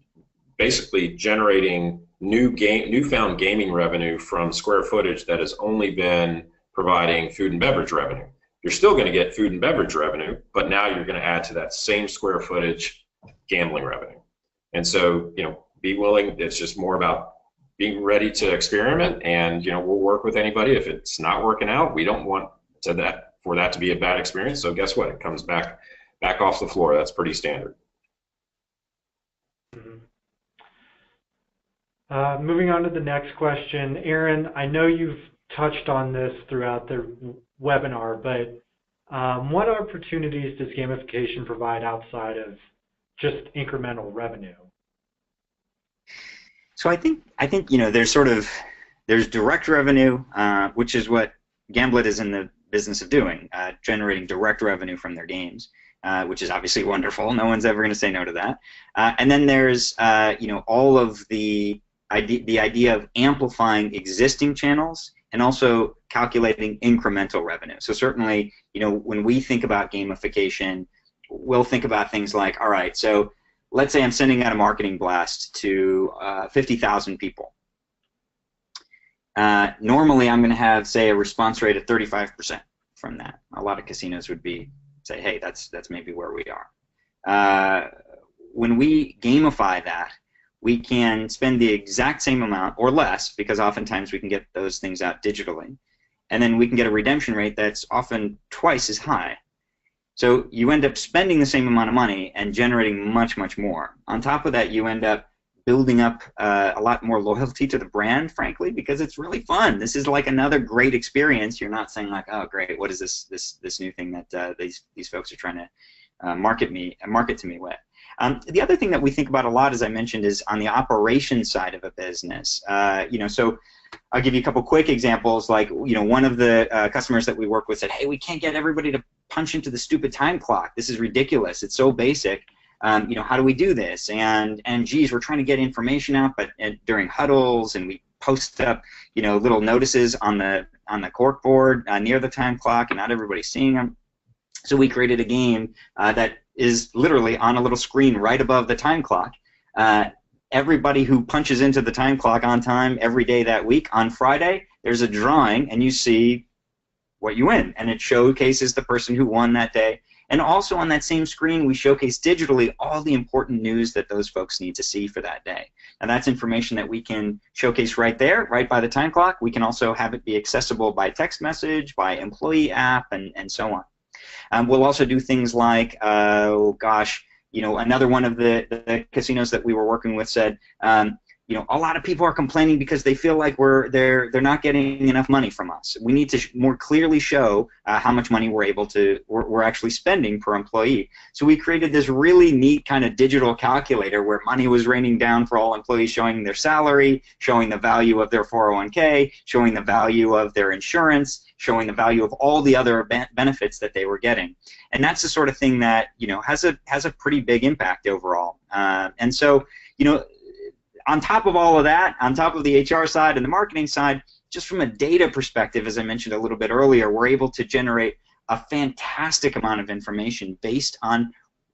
basically generating newfound gaming revenue from square footage that has only been providing food and beverage revenue. You're still going to get food and beverage revenue, but now you're going to add to that same square footage gambling revenue. And so, be willing. It's just more about being ready to experiment, and we'll work with anybody. If it's not working out, we don't want for that to be a bad experience. So guess what? It comes back off the floor. That's pretty standard. Moving on to the next question, Aaron, I know you've touched on this throughout the webinar, but what opportunities does gamification provide outside of just incremental revenue? So I think there's direct revenue, which is what Gamblit is in the business of doing, generating direct revenue from their games, which is obviously wonderful. No one's ever going to say no to that. And then there's all of the idea of amplifying existing channels and also calculating incremental revenue. So certainly, when we think about gamification, we'll think about things like, all right, so let's say I'm sending out a marketing blast to 50,000 people. Normally, I'm going to have, say, a response rate of 35% from that. A lot of casinos would say, hey, that's maybe where we are. When we gamify that, we can spend the exact same amount or less, because oftentimes we can get those things out digitally, and then we can get a redemption rate that's often twice as high. So you end up spending the same amount of money and generating much, much more. On top of that, you end up building up a lot more loyalty to the brand, frankly, because it's really fun. This is like another great experience. You're not saying like, oh, great, what is this new thing that these folks are trying to market to me with. The other thing that we think about a lot, as I mentioned, is on the operations side of a business. So I'll give you a couple quick examples. Like, one of the customers that we work with said, hey, we can't get everybody to punch into the stupid time clock. This is ridiculous. It's so basic. How do we do this? And geez, we're trying to get information out, but during huddles, and we post up, little notices on the cork board near the time clock, and not everybody's seeing them. So we created a game that is literally on a little screen right above the time clock. Everybody who punches into the time clock on time every day that week, on Friday, there's a drawing, and you see what you win, and it showcases the person who won that day. And also on that same screen, we showcase digitally all the important news that those folks need to see for that day. And that's information that we can showcase right there, right by the time clock. We can also have it be accessible by text message, by employee app, and so on. We'll also do things like, another one of the casinos that we were working with said, a lot of people are complaining because they feel like they're not getting enough money from us. We need to more clearly show how much money we're actually spending per employee. So we created this really neat kind of digital calculator where money was raining down for all employees, showing their salary, showing the value of their 401k, showing the value of their insurance, showing the value of all the other benefits that they were getting. And that's the sort of thing that has a pretty big impact overall. And so on top of all of that, on top of the HR side and the marketing side, just from a data perspective, as I mentioned a little bit earlier, we're able to generate a fantastic amount of information based on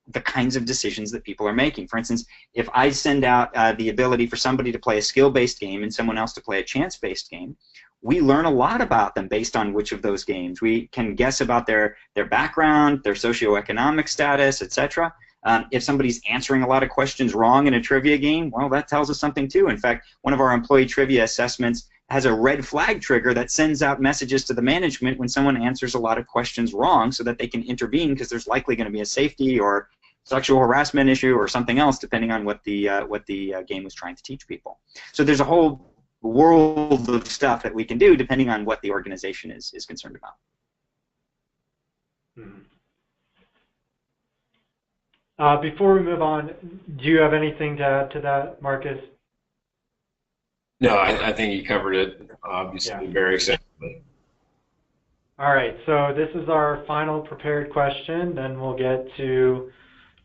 the kinds of decisions that people are making. For instance, if I send out the ability for somebody to play a skill-based game and someone else to play a chance-based game, we learn a lot about them based on which of those games. We can guess about their background, their socioeconomic status, etc. If somebody's answering a lot of questions wrong in a trivia game, well, that tells us something too. In fact, one of our employee trivia assessments has a red flag trigger that sends out messages to the management when someone answers a lot of questions wrong so that they can intervene, because there's likely going to be a safety or sexual harassment issue or something else, depending on what the game was trying to teach people. So there's a whole world of stuff that we can do depending on what the organization is concerned about. Before we move on, do you have anything to add to that, Marcus? No, I think you covered it, obviously, very extensively. All right, so this is our final prepared question. Then we'll get to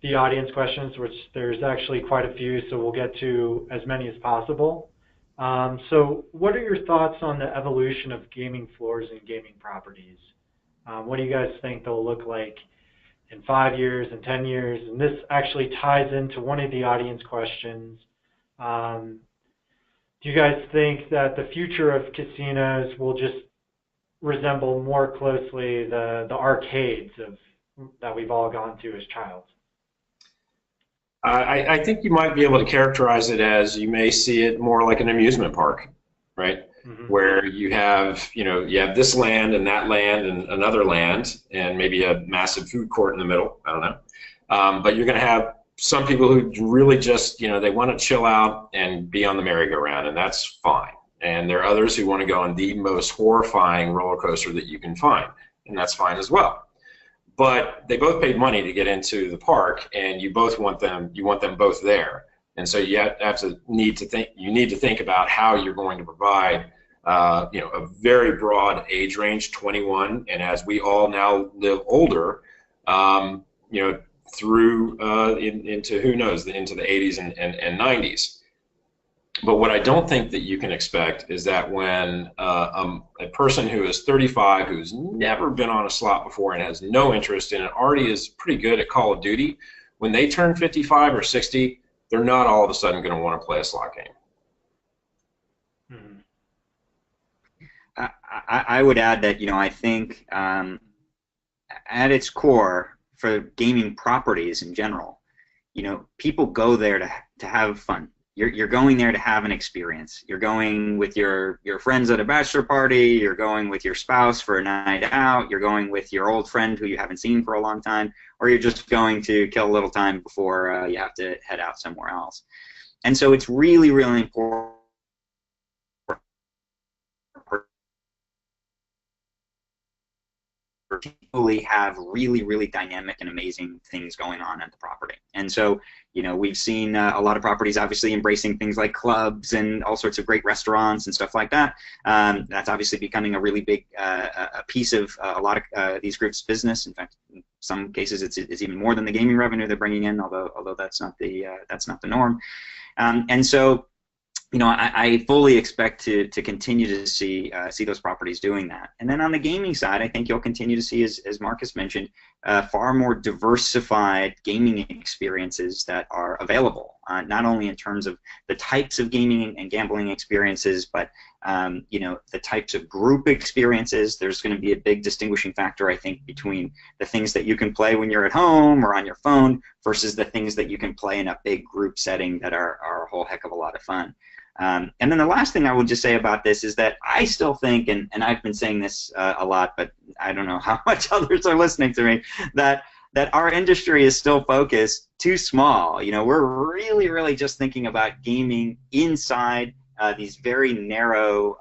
the audience questions, which there's actually quite a few, so we'll get to as many as possible. So what are your thoughts on the evolution of gaming floors and gaming properties? What do you guys think they'll look like in 5 years and 10 years? And this actually ties into one of the audience questions. do you guys think that the future of casinos will just resemble more closely the arcades that we've all gone to as childs? I think you might be able to characterize it as you may see it more like an amusement park, right? Mm-hmm. Where you have this land and that land and another land and maybe a massive food court in the middle. I don't know. But you're going to have some people who really just, they want to chill out and be on the merry-go-round, and that's fine. And there are others who want to go on the most horrifying roller coaster that you can find, and that's fine as well. But they both paid money to get into the park, and you want them both there. And so you need to think about how you're going to provide a very broad age range, 21, and as we all now live older, through into who knows, into the 80s and 90s. But what I don't think that you can expect is that when a person who is 35, who's never been on a slot before and has no interest in it, already is pretty good at Call of Duty, when they turn 55 or 60, they're not all of a sudden going to want to play a slot game. I would add that, I think at its core, for gaming properties in general, people go there to have fun. You're going there to have an experience. You're going with your friends at a bachelor party. You're going with your spouse for a night out. You're going with your old friend who you haven't seen for a long time, or you're just going to kill a little time before you have to head out somewhere else. And so it's really, really important particularly have really, really dynamic and amazing things going on at the property. And so, we've seen a lot of properties obviously embracing things like clubs and all sorts of great restaurants and stuff like that. That's obviously becoming a really big a piece of a lot of these groups' business. In fact, in some cases, it's even more than the gaming revenue they're bringing in, although that's not the norm. And so, I fully expect to continue to see those properties doing that. And then on the gaming side, I think you'll continue to see, as Marcus mentioned, far more diversified gaming experiences that are available, not only in terms of the types of gaming and gambling experiences, but the types of group experiences. There's going to be a big distinguishing factor, I think, between the things that you can play when you're at home or on your phone versus the things that you can play in a big group setting that are a whole heck of a lot of fun. And then the last thing I would just say about this is that I still think, and I've been saying this a lot, but I don't know how much others are listening to me, that our industry is still focused too small. We're really, really just thinking about gaming inside these very narrow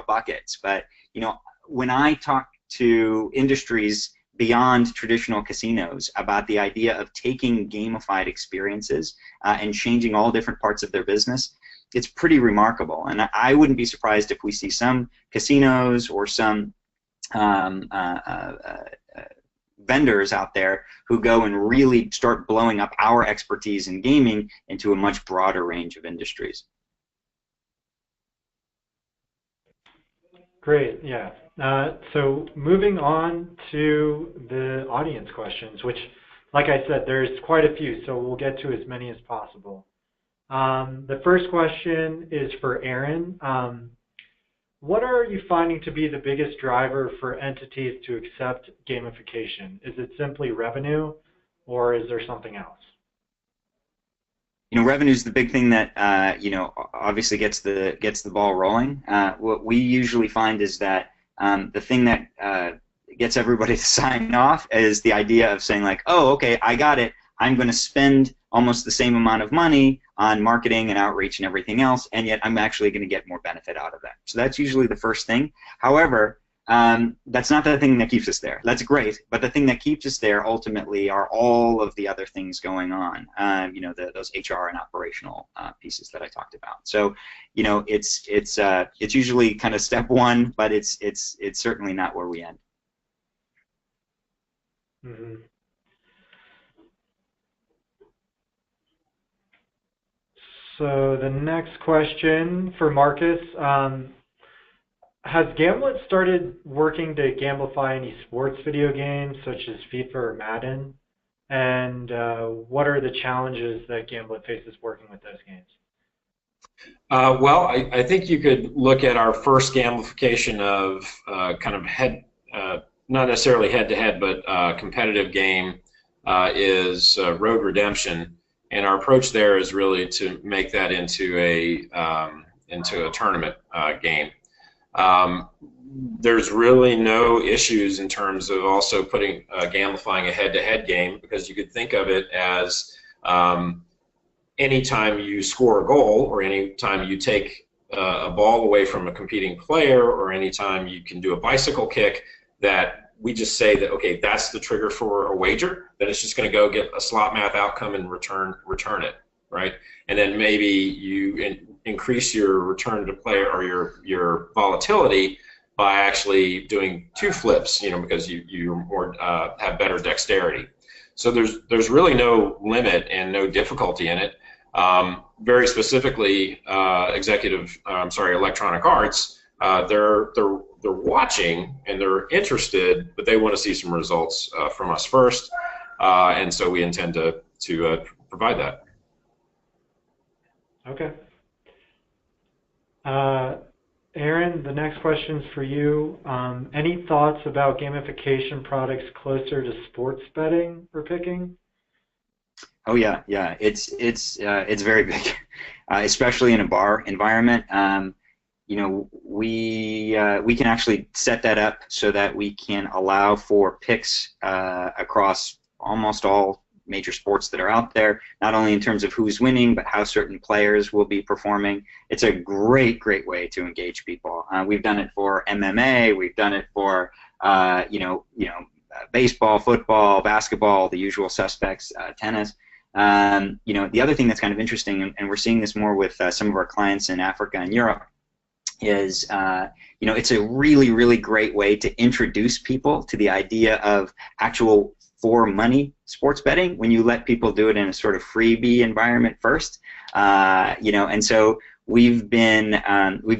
buckets. But when I talk to industries beyond traditional casinos about the idea of taking gamified experiences and changing all different parts of their business, it's pretty remarkable. And I wouldn't be surprised if we see some casinos or some vendors out there who go and really start blowing up our expertise in gaming into a much broader range of industries. Great, yeah. So moving on to the audience questions, which, like I said, there's quite a few, so we'll get to as many as possible. The first question is for Aaron. What are you finding to be the biggest driver for entities to accept gamification? Is it simply revenue, or is there something else? Revenue is the big thing that obviously gets the ball rolling. What we usually find is that the thing that gets everybody to sign off is the idea of saying, like, oh, okay, I got it. I'm going to spend almost the same amount of money on marketing and outreach and everything else, and yet I'm actually going to get more benefit out of that. So that's usually the first thing. However, that's not the thing that keeps us there. That's great, but the thing that keeps us there ultimately are all of the other things going on. Those HR and operational pieces that I talked about. So, it's usually kind of step one, but it's certainly not where we end. Mm-hmm. So the next question for Marcus. Has Gamblit started working to gamify any sports video games such as FIFA or Madden? And what are the challenges that Gamblit faces working with those games? Well, I think you could look at our first gamification of kind of not necessarily head-to-head, but competitive game is Road Redemption, and our approach there is really to make that into a tournament game. There's really no issues in terms of also gamifying a head-to-head game, because you could think of it as anytime you score a goal, or anytime you take a ball away from a competing player, or anytime you can do a bicycle kick, that we just say that, okay, that's the trigger for a wager, that it's just going to go get a slot math outcome and return it, right? And then maybe you increase your return to player, or your volatility, by actually doing 2 flips, because you more have better dexterity. So there's really no limit and no difficulty in it. Very specifically, Electronic Arts, they're watching and they're interested, but they want to see some results from us first, and so we intend to provide that. Okay. Aaron, the next question's for you. Any thoughts about gamification products closer to sports betting or picking? Oh yeah, it's very big, especially in a bar environment. We can actually set that up so that we can allow for picks across almost all major sports that are out there, not only in terms of who's winning, but how certain players will be performing. It's a great way to engage people. We've done it for MMA, we've done it for baseball, football, basketball, the usual suspects, tennis. The other thing that's kind of interesting, and we're seeing this more with some of our clients in Africa and Europe, is it's a really great way to introduce people to the idea of actual for money sports betting when you let people do it in a sort of freebie environment first. And so we've been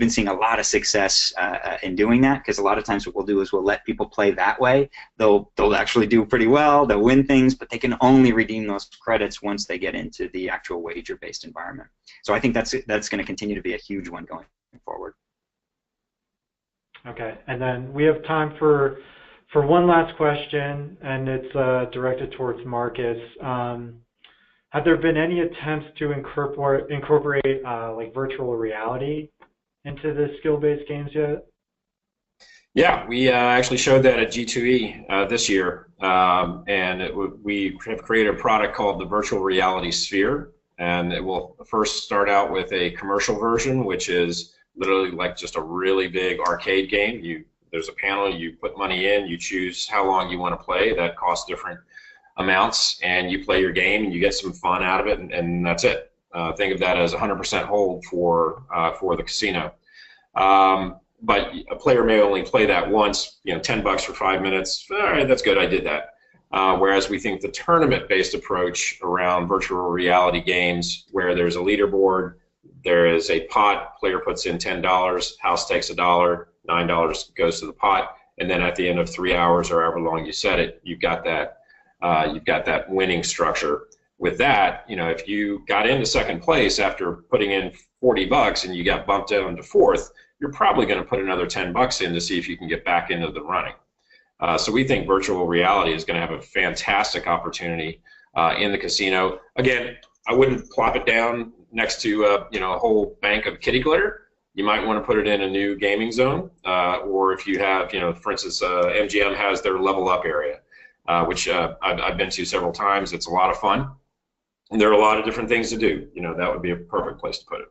seeing a lot of success in doing that, because a lot of times what we'll do is we'll let people play that way. They'll actually do pretty well, they'll win things, but they can only redeem those credits once they get into the actual wager-based environment. So I think that's going to continue to be a huge one going forward. Okay, and then we have time for one last question, and it's directed towards Marcus. Have there been any attempts to incorporate like virtual reality into the skill-based games yet? Yeah, we actually showed that at G2E this year, and we have created a product called the Virtual Reality Sphere, and it will first start out with a commercial version, which is literally like just a really big arcade game. There's a panel, you put money in, you choose how long you want to play, that costs different amounts, and you play your game and you get some fun out of it, and that's it. Think of that as 100% hold for the casino. But a player may only play that once, $10 for 5 minutes, all right, that's good, I did that. Whereas we think the tournament-based approach around virtual reality games, where there's a leaderboard, there is a pot, player puts in $10, house takes $1, $9 goes to the pot, and then at the end of 3 hours or however long you set it, you've got that winning structure. With that, if you got into second place after putting in $40 and you got bumped down to fourth, you're probably going to put another $10 in to see if you can get back into the running. So we think virtual reality is going to have a fantastic opportunity in the casino. Again, I wouldn't plop it down next to a whole bank of kitty glitter. You might want to put it in a new gaming zone, or if you have, for instance, MGM has their level up area, which I've been to several times. It's a lot of fun, and there are a lot of different things to do. That would be a perfect place to put it.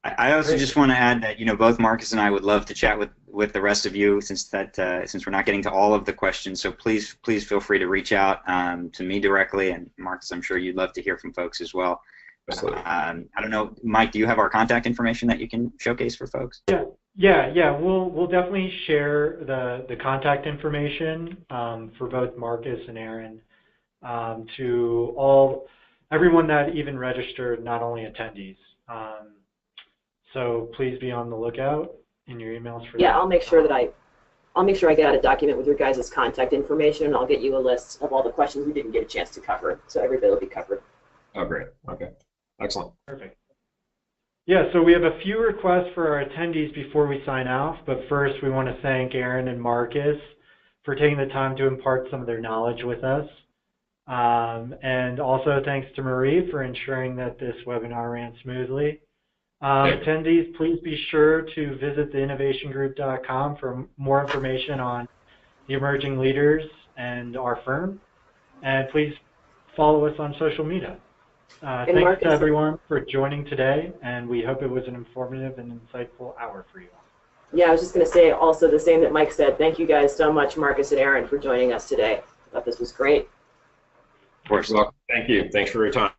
I also just want to add that both Marcus and I would love to chat with the rest of you, since we're not getting to all of the questions. So please feel free to reach out to me directly, and Marcus, I'm sure you'd love to hear from folks as well. Absolutely. I don't know, Mike, do you have our contact information that you can showcase for folks? Yeah. We'll definitely share the contact information for both Marcus and Aaron to everyone that even registered, not only attendees. So please be on the lookout in your emails for that. Yeah, I'll make sure I get out a document with your guys' contact information, and I'll get you a list of all the questions we didn't get a chance to cover, so everybody will be covered. Oh, great. Okay. Excellent. Yeah, so we have a few requests for our attendees before we sign off, but first we want to thank Aaron and Marcus for taking the time to impart some of their knowledge with us. And also thanks to Marie for ensuring that this webinar ran smoothly. Attendees, please be sure to visit theinnovationgroup.com for more information on the emerging leaders and our firm. And please follow us on social media. Thanks Marcus, to everyone for joining today, and we hope it was an informative and insightful hour for you all. Yeah, I was just going to say also the same that Mike said. Thank you guys so much, Marcus and Aaron, for joining us today. I thought this was great. Of course. Well, thank you. Thanks for your time.